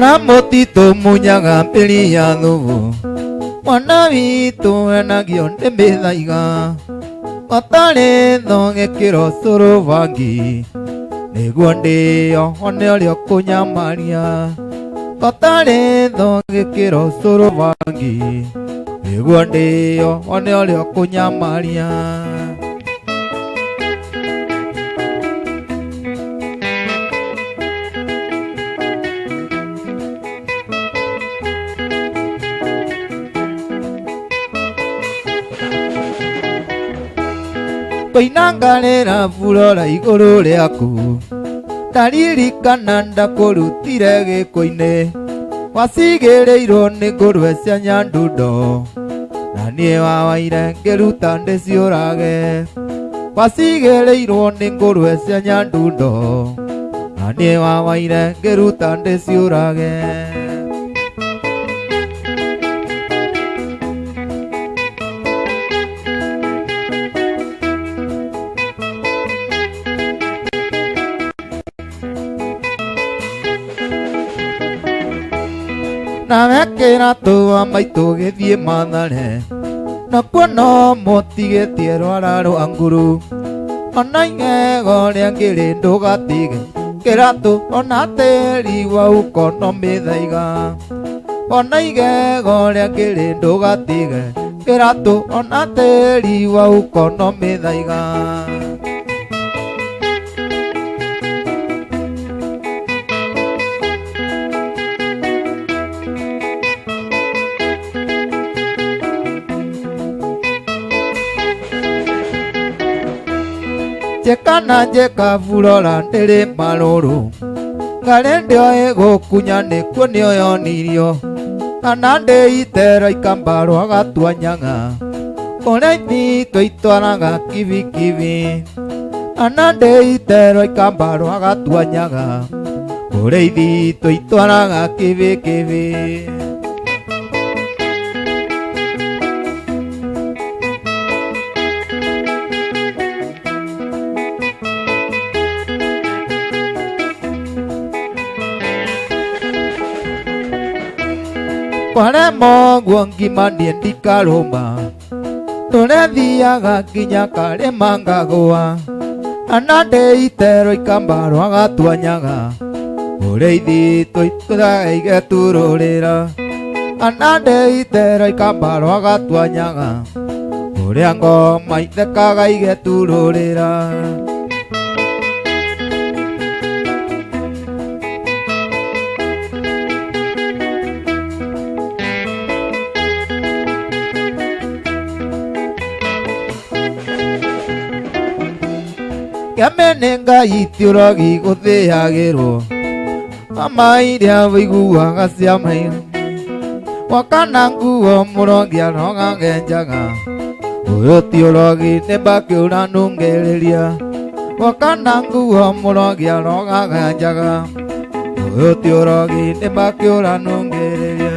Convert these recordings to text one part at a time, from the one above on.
Ora motito muñaga peliado Wanavito enagion de medaiga Matare don quiero solo vangi Neguande onelio coña maria Matare don quiero solo vangi Neguande onelio coña maria Painanganera fulora igorore aku Tariri kananda koru tirege koine Wasigere irone koru esanyandudo Nanie wawaire gerutande siorage Wasigere irone koru esanyandudo Nanie wawaire gerutande siorage Na mekera toa maito gethie manare Na kuano moti getiero araro anguru Ona inge gore angere ndoga tige Kerato ona teri wa ukono medaiga Ona inge gore angere ndoga tige Kerato ona teri wa ukono medaiga Jekana jeka fulora ndere maloro Galendio ego kunyane kunio yonirio Anande itera ikambaro agatuanyanga Oleithi toitwaraga kivi kivi Anande itera ikambaro agatuanyanga Oleithi toitwaraga kivi kivi Pare mo guangi mandien di karoma Tone diaga kinya kare manga goa Anande itero ikambaro agatuanyaga Oreithi toitura ige turorera Anande itero ikambaro agatuanyaga Oreango maitekaga ige turorera Yamenenga itiuragi gutheagirwo Amairia wiguaga ciamaira Wakana nguo murongia noga genjaga Uyu tiuragi nibakiura nungereria Wakana nguo murongia noga genjaga Uyu tiuragi nibakiura nungereria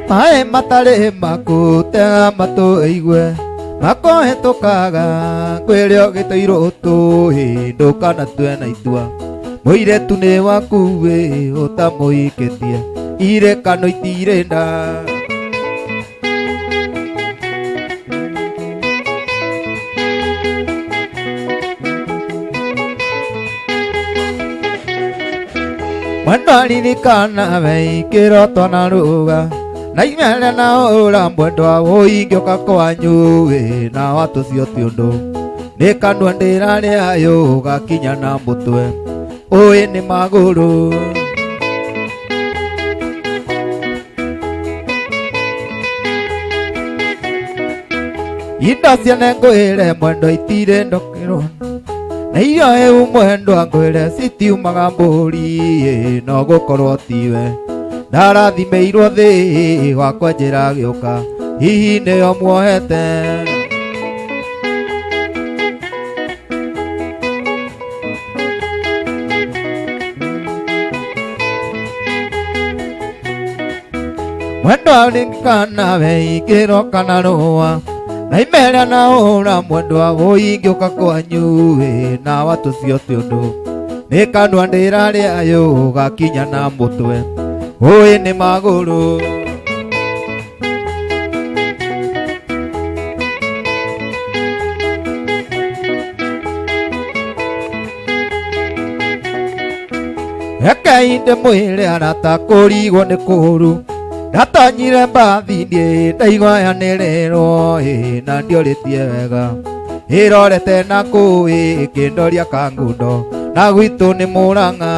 Mae matare makute mato igwe makohetũkaga kwĩrĩa ũgĩtũirwo tũhĩ ndũkanatue na itua mũirĩtu nĩ waku wĩ ũtamũhikĩtie irekano itirĩ nda mwendo aririkanaga ikĩrotwo na rũga na imere na ũra mwendwa ũingĩũka kwanyu wĩ na watũcio ti ũndũ nĩ kanua ndĩrarĩayo gakinya na mũtwe ũĩ nĩ magũrũ indo ciene ngwĩre mwendo itirĩ ndokerwo na irio ĩu mwendwa ngwĩre citiumaga mbũri no gũkorwo tiwe ndarathimĩirwo thĩ wakwa njĩra gĩũka hihi nĩyo muohete mwendwa aririkanaga ikĩroka na rũa na imera na ũra mwendwa ũingĩũka kwanyu na watũcio ti ũndũ nĩ kanua ndĩrarĩayo gakinya na mũtwe ũĩ nĩ magũrũ rekei ndĩmwĩre arata kũrigwo nĩ kũũru ndatonyire mbathi-inĩ ndaigua yanĩrĩrwo na ndiorĩtie wega ĩrorete na kũĩ ĩkĩndoria kangundo na gwitũ nĩ Mũrang'a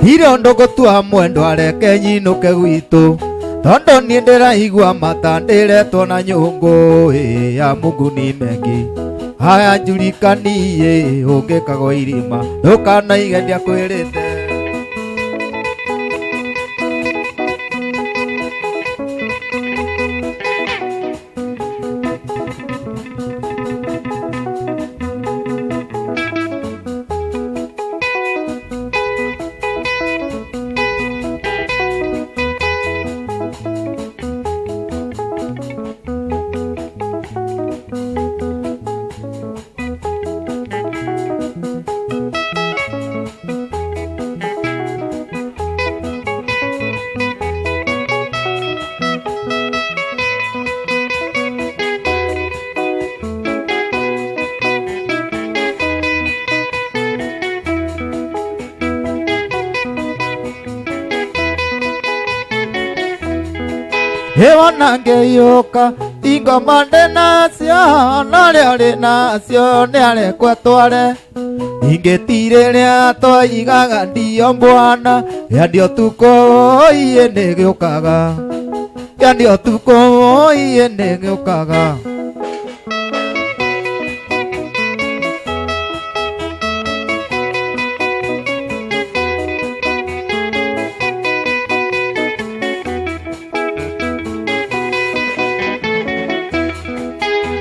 ndirĩ ũndũ ngũtua mwendwa reke nyinũke gwitũ tondũ niĩ ndĩraigua mata ndĩretwo na nyũngũ ya munguni mengi haya njurikanie ũngĩkagwo irima ndũkanaige ndiakwĩrĩte Ewana ngĩyũka ingoma ndĩ nacio norĩa ũrĩ nacio nĩ arekwo tware ingĩtirĩrĩa tũigaga ndio mbwana yani ũtukũ iĩ nĩ gĩũkaga yani ũtukũ iĩ nĩ gĩũkaga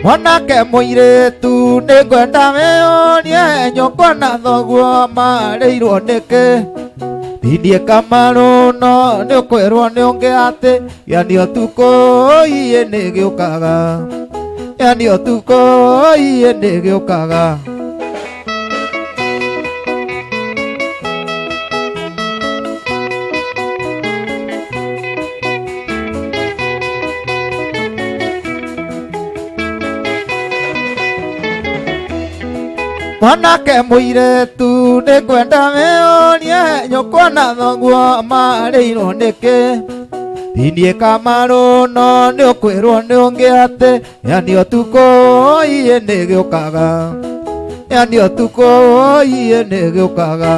mwanake mũirĩtu nĩngwenda wĩyũrie nyũkwa na thoguo marĩirwo nĩkĩ thindie kamarũ no nĩũkwĩrwo nĩ ũngĩ atĩ yani ũtukũ iĩ nĩ gĩũkaga yani ũtukũ iĩ nĩ gĩũkaga mwanake mũirĩtu nĩngwenda wĩyũrie nyũkwa na thoguo marĩirwo nĩkĩ thindie kamarũ no nĩũkwĩrwo nĩ ũngĩ atĩ yani ũtukũ iĩ nĩ gĩũkaga yani ũtukũ iĩ nĩ gĩũkaga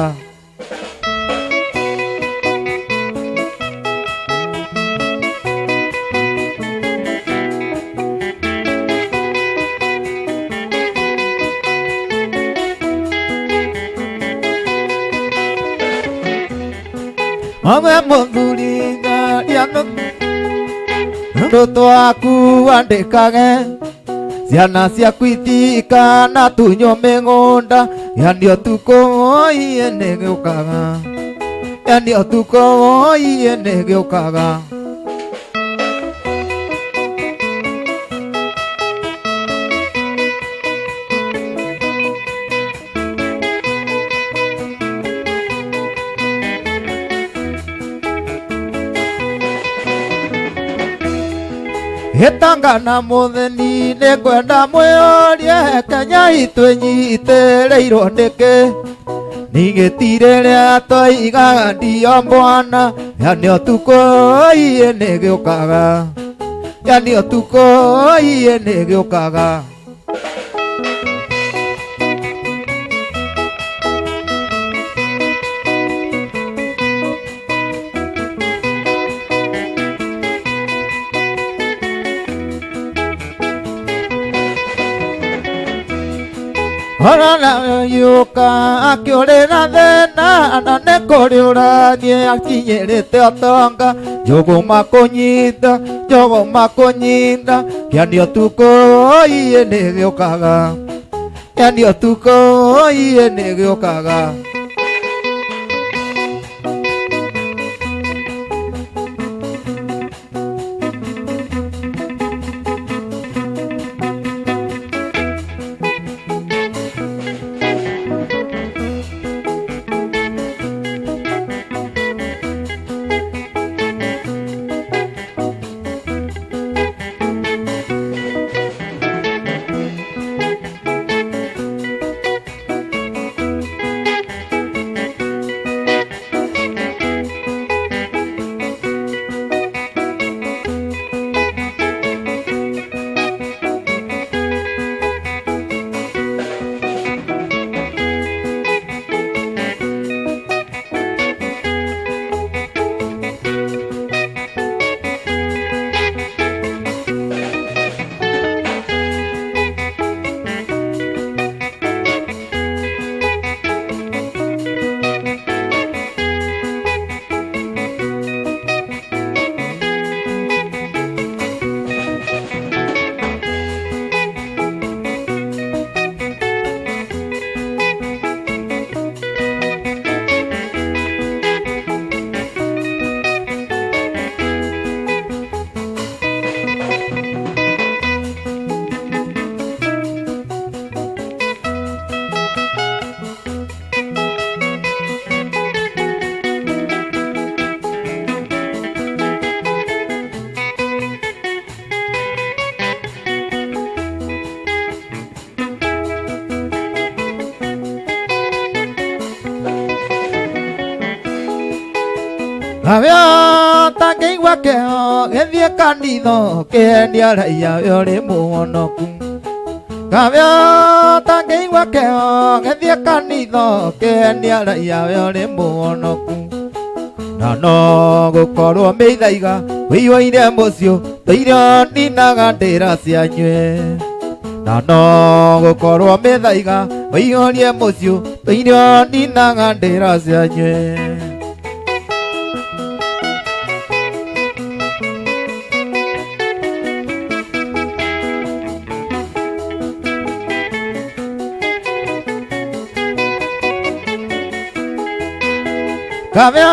Mwe mũthuri ngaria ndũ twaku andĩkage ciana ciaku itikana tunywo mĩgũnda yani ũtukũ iĩ nĩ gĩũkaga yani otuko iene giokaga Hetangana mutheni nĩ kwenda mwĩorie Kenya itũ ĩnyitĩrĩirwo nĩkĩ nĩgĩtirĩ rĩa tũigaga ndio mbwana yani ũtukũ iĩ nĩ gĩũkaga yani ũtukũ iĩ nĩ gĩũkaga Orana yuka akĩũrĩra thĩna na nĩ kũrĩũranie akinyĩrĩte ũtonga njũgũma kũnyita yani ũtukũ iĩ nĩ gĩũkaga yani ũtukũ iĩ nĩ gĩũkaga Avia tangi wakeo gethie kanitho kendia raia yore muonoku Avia tangi wakeo gethie kanitho kendia raia yore muonoku Nano gukorwo meithaiga wiyoire mucio toira ninaga ndĩra cianyue Nano gukorwo meithaiga wiyoire mucio toira ninaga ndĩra cianyue Kavya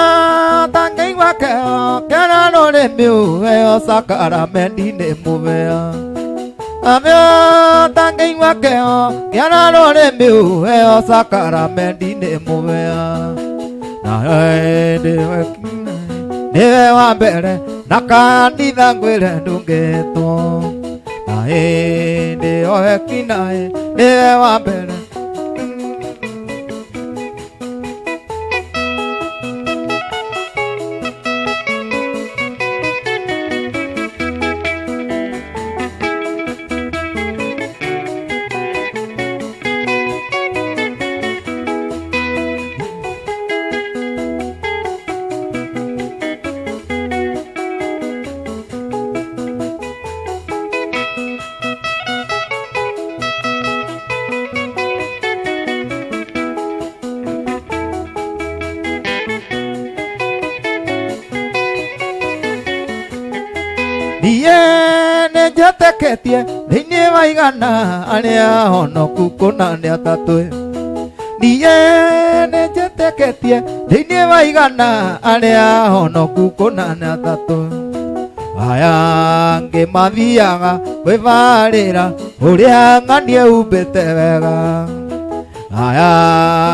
tangi wakeo kera nore miu eo sakara mendi ne muvea Kavya tangi wakeo kera nore miu eo sakara mendi ne muvea Na ende wakina ne wambere nakanitha ngwire ndungetwo Na ende wakina ne wambere Niye njeteketie thĩinĩ wa igana arĩa honoku kũna nĩ atatũ Niye ne jete ketie Dine vaigana Alea hono kukona na tato Aya nge mathiaga Wevarira Uria nganie ubete wega Aya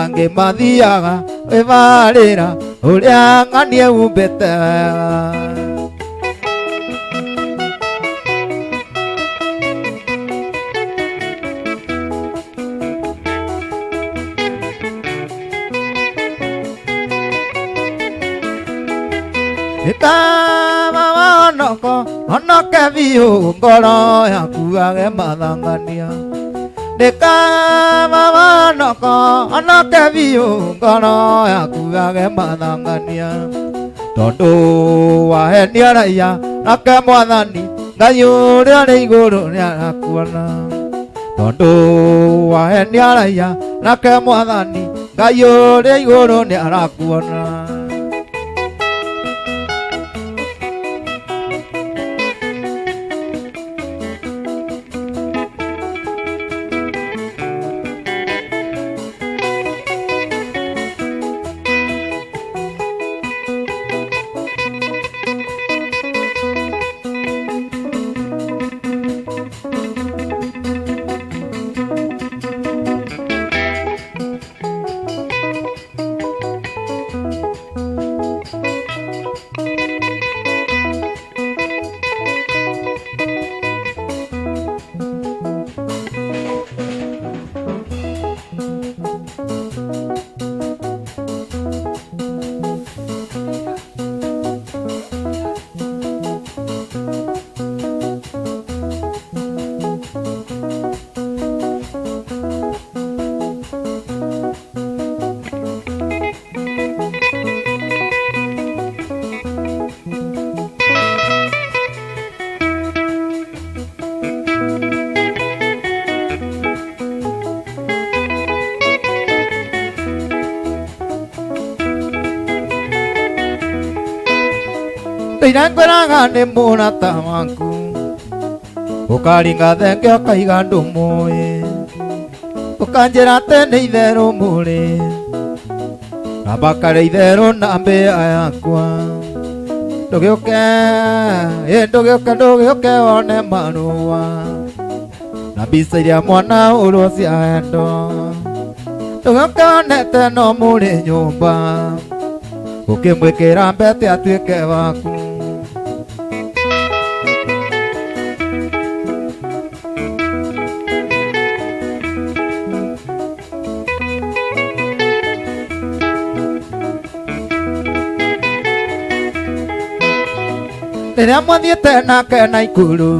nge mathiaga Wevarira Uria nganie ubete wega Itama onoko onoke viu ngoro yakuage mathangania Dekama onoko onoke viu ngoro yakuage mathangania Tondu wahenia raiya nake mwathani Ngai uria ri iguru niarakuona Tondu wahenia raiya nake mwathani Ngai uria iguru niarakuona Nangweraga nĩ mũrata waku ũkaringa thenge ũkaiga ndũmũĩ ũkanjĩra atĩ nĩ itherũ mũrĩ na bakarĩ itherũ na mbĩa yakwa ndũgĩũke wone marũa na mbica iria mwana ũrwo cia wendo ndũgĩũke wonete no mũrĩ nyũmba ũkĩmwĩkĩra mbete atuĩke waku Rĩrĩa mwathiĩte nake Naikuru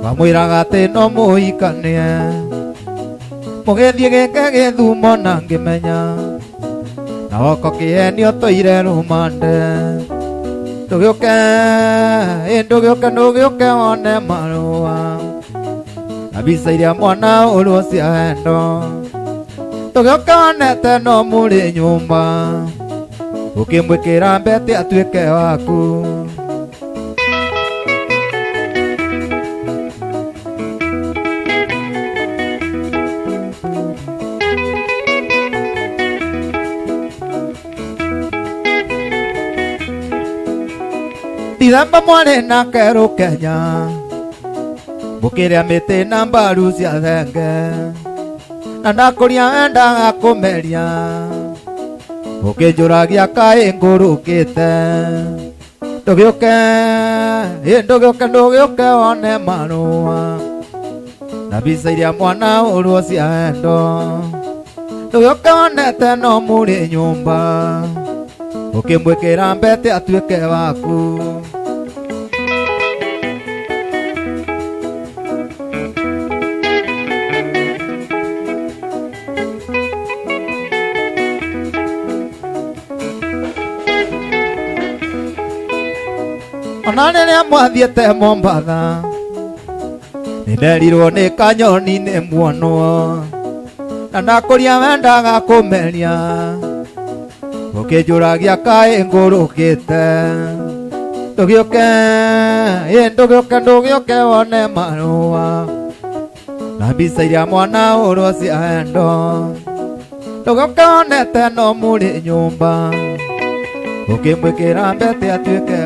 wamwĩraga atĩ no mũhikanie mũgĩthiĩ gĩke gĩthumo na ngĩmenya na woko kĩhenio tũire rũmande ndũgĩũke wone marũa na mbica iria mwana ũrwo cia wendo ndũgĩũke wonete no mũrĩ nyũmba ũkĩmwĩkĩra mbete atuĩke waku Ithamba mwarĩ nake Rũkenya mũkĩrĩa mĩtĩ na mbaru cia thenge na ndakũria wendaga kũmeria ũkĩnjũragia kaĩ ngũrũkĩte ndũgĩũke wone marũa na mbica iria mwana ũrwo cia wendo ndũgĩũke wonete no mũrĩ nyũmba ũkĩmwĩkĩra mbete atuĩke waku Ona rĩrĩa mwathiĩte Mombatha nĩnderirwo nĩ kanyoni nĩ muonwo na ndakũria wendaga kũmeria ũkĩnjũragia kaĩ ngũrũkĩte ndũgĩũke wone marũa na mbica iria mwana ũrwo cia wendo Ndũgakonete no mũrĩ nyũmba ũkĩmwĩkĩra mbete atuĩke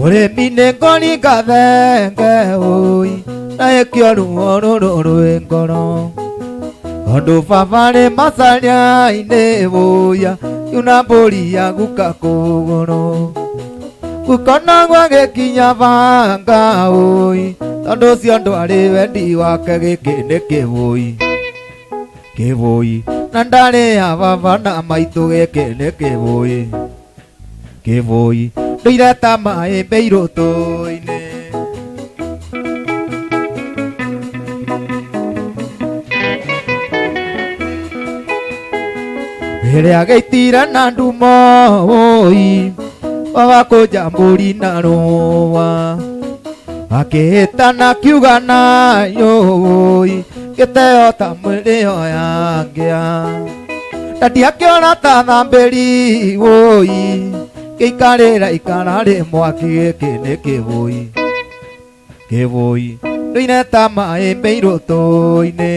Ũrĩmi nĩ ngori ngathenge ũi naĩ kĩoruo rũrũ ngoro Ondũ baba nĩ macaria-inĩ ũya yuna mbũri ya guka kũgũrũ Gũkona gwagĩkinya banga ũi tondũ ũcio ndwarĩ wendi wake gĩkĩ nĩ kĩbũi na ndarĩ ya baba na maitũ gĩkĩ nĩ kĩbũi Ndũireta maĩmbe irũtũ-inĩ Rĩrĩa gĩitire na ndumo ũi baba kũnja mbũri na rũa akĩhĩtana kiuga nayo ũi gĩteo ta mwĩrĩ oyangĩa na ndiakĩona ta thambĩri ũi Gĩikarĩra ikara rĩ mwaki gĩkĩ nĩ kĩbũi Ndũireta maĩmbe irũtũ-inĩ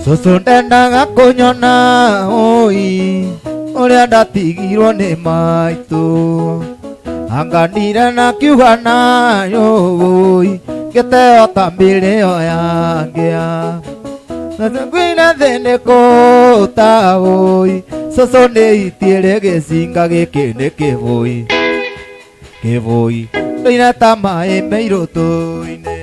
Cũcũ ndendaga kũnyona ũi ũrĩa ndatigirwo nĩ maitũ anganire na kiuga nayo ũi gĩteo ta mĩrĩ oyangĩa ngwĩre thĩ nĩ kũũta ũi cũcũ nĩ itiĩrĩ gĩcinga gĩkĩ nĩ kĩbũi Ndũireta maĩmbe irũtũ-inĩ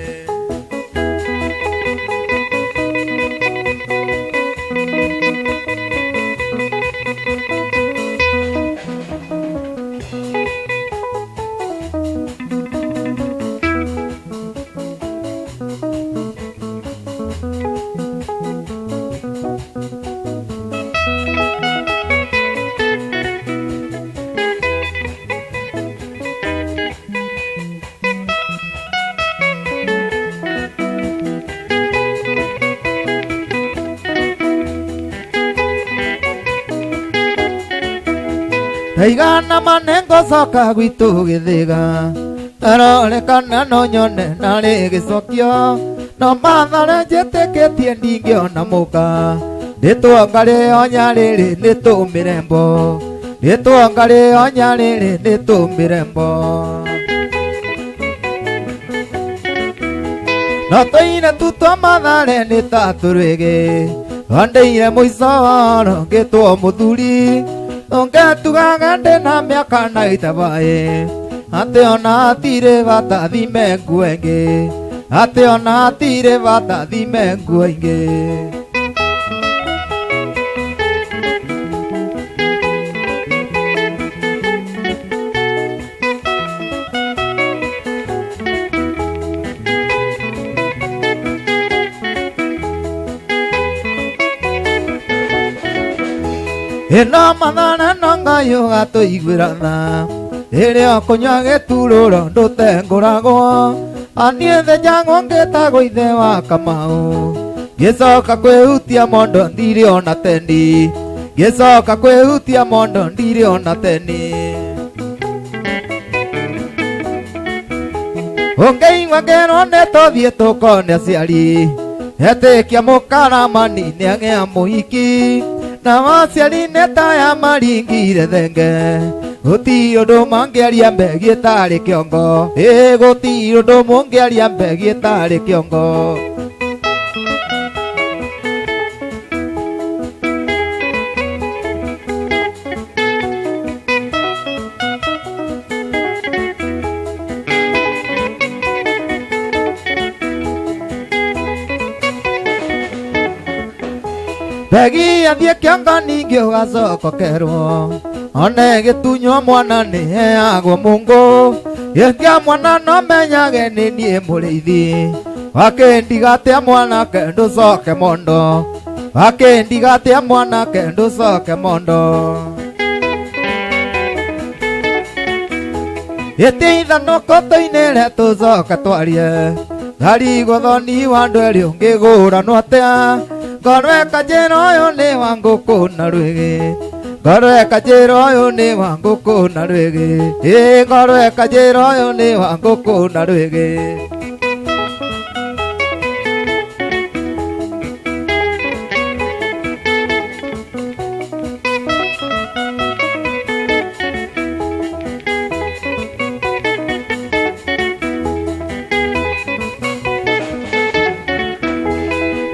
Ndaigana manengo coka gwitũ gĩthĩga Ndarorĩkana no nyone narĩ gĩcokio No mathare njĩtĩkĩtie ndingĩona mũka Rĩtwa ngarĩonya rĩrĩ nĩtũmĩre mbo Rĩtwa ngarĩonya rĩrĩ nĩtũmĩre mbo No tũire tu twa mathare nĩ ta tũrwĩgĩ Wandeire mũico woro ngĩtwo mũthuri Ngetugaga ndĩ na mĩaka na itabaĩ ate ona tire vata dime guenge ate ona tire vata dime guenge ena madana nanga yoga to igurana ere akonyage turoro ndote ngorago anie de jango ngeta goithe wa kamau gesoka kwehutia mondo ndiri ona tendi gesoka kwehutia mondo ndiri ona teni ongei wagero neto vieto kone siali ete kia mokara mani nyange muhiki na wasiali neta ya maringire thenge goti undu mangiaria mbegi tari kiongo goti undu mungiaria mbegi tari kiongo Begi athie kiongo ningi ugacoko kerwo one gitunywo mwana ni heagwo mungu yekia mwana no menyage ni nie muriithi wake ndigatia mwana ke nducoke mondo wake ndigatia mwana ke nducoke mondo ithano koto-inĩ tucoka twarie thari guthoni wa ndweri ungigura no atia ngorwe kajero uyu ni wa nguku na rwigi ngorwe kajero uyu ni wa nguku na rwigi ngorwe kajero uyu ni wa nguku na rwigi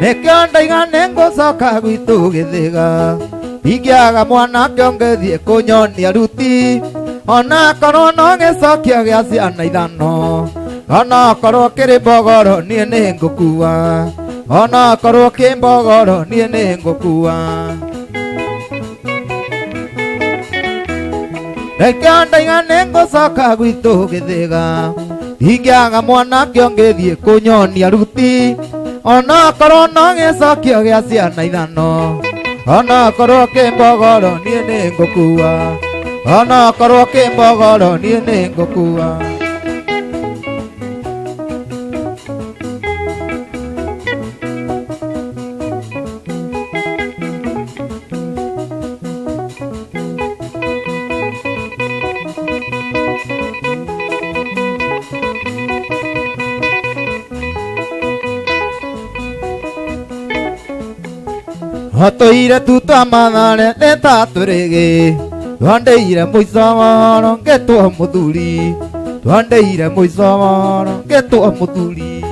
nekio ndaigane ngucoka gwitu githiga ingiaga mwana kiongethi kunyonia ruti ona korwo no gicokia gia ciana ithano ona korwo kiri mbogoro nie ni ngukua ona korwo ki mbogoro nie ni ngukua nekio ndaigane ngucoka gwitu githiga ingiaga mwana kiongethi kunyonia ruti ona korwo no gicokia gia ciana ithano ona korwo ki mbogoro nie ni ngukua ona korwo ki mbogoro nie ni ngukua Hotoire tuta manare neta turege twandeire muico waro ngetwo muthuri twandeire muico waro ngetwo muthuri